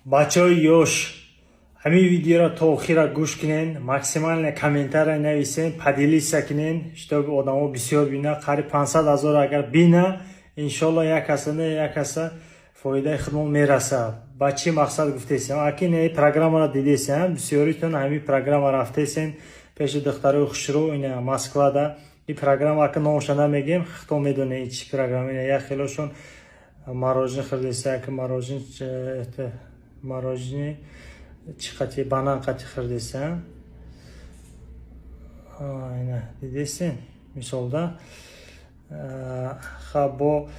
бачаҳои ёш ҳамин видеоро то охира гӯш кунен, максималне комментария нависен, поделиса кунен, чтобы одамо бисёр бина, қариб 500 000 агар бина, иншолло як каса не як каса фоидаи худмон мерасад. Ба чӣ мақсад гуфтесем? Аки не программаро дидесем, бисёритон ҳамин программа рафтесен пеши духтарои хушрӯ ина Москвада. این программа ака номша намегем, хто медоне ин чӣ программа. Я хелошон мороженое хирдеса, ака мороженое чӣ қати банан қати хирдеса. Ина дидесен мисолда хаб бо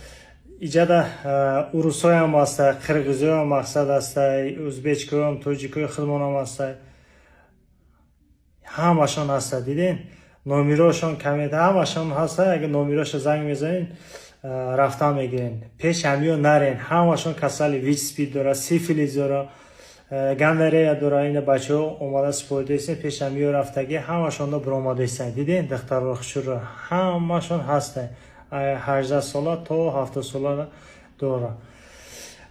иҷада урусоям аста, қирғизоям мақсад аста, ӯзбечкоям, тоҷикои худмонам аста, ҳамашон аста. Диден номерошон камед ҳамашон ҳаста. Агар номерошо занг мезанен рафтан мегирен. Пеш ҳамиё нарен. Ҳамашон касали ВИЧ-СПИД дора, сифилис дора, гонорея дора. Ина бачаҳо омада спордесен, пеш ҳамиё рафтаги ҳамашонро биромадесен. Диден духтаро хушрӯ ҳамашон ҳаста. 18 сола то 70 сола дора.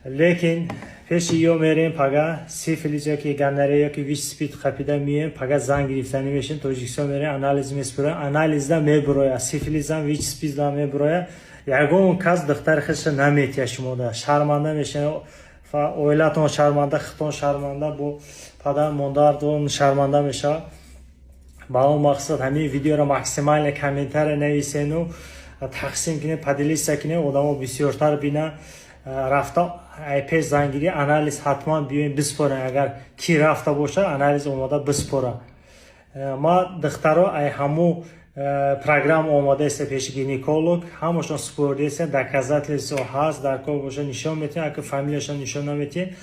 Лекин пеши ё мерем пага сифилис ёки гонорея ёки ВИЧ-СПИД қапида мием, пага занг гирифтанӣ мешин, Тоҷикистон мерем, анализ меспурем, анализда мебуроя, сифилисам ВИЧ-СПИДам мебуроя. Ягон кас духтари худшо наметия шумода, шарманда мешина, оилатон шарманда, хитон шарманда, бо падар мондардон шарманда мешава. Ба он мақсад ҳамин видеоро максималне комментария нависену тақсим кине, поделиса кине, одамо бисёртар бина. Рафта айпеш зангири анализ ҳатман биёем биспорем. Агар ки рафта боша анализ омада биспора. Ма духтаро ай ҳаму программа омадааст пеши гинеколог, ҳамашон спордесен, доказательство ҳаст, дар кор боша нишон метавонем, ака фамилияшон нишон наметавонем.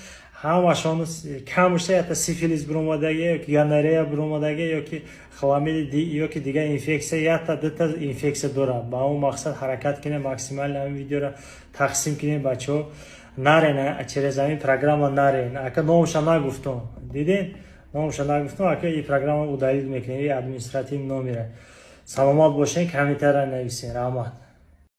ҳамашон камуша ята сифилис биромадаги ёки гонорея биромадаги ёки хламиди ёки дигар инфексия ята дита инфексия дорад. Ба он мақсад ҳаракат кинем, максималне ҳамин видеоро тақсим кинем. бачаҳо нарен через ҳамин программа нарен. Ака номша нагуфтам. Диден номша нагуфтам, ака ин программа удалил мекунем, административни номере. Саломат бошен, комментария нависен. Раҳмат.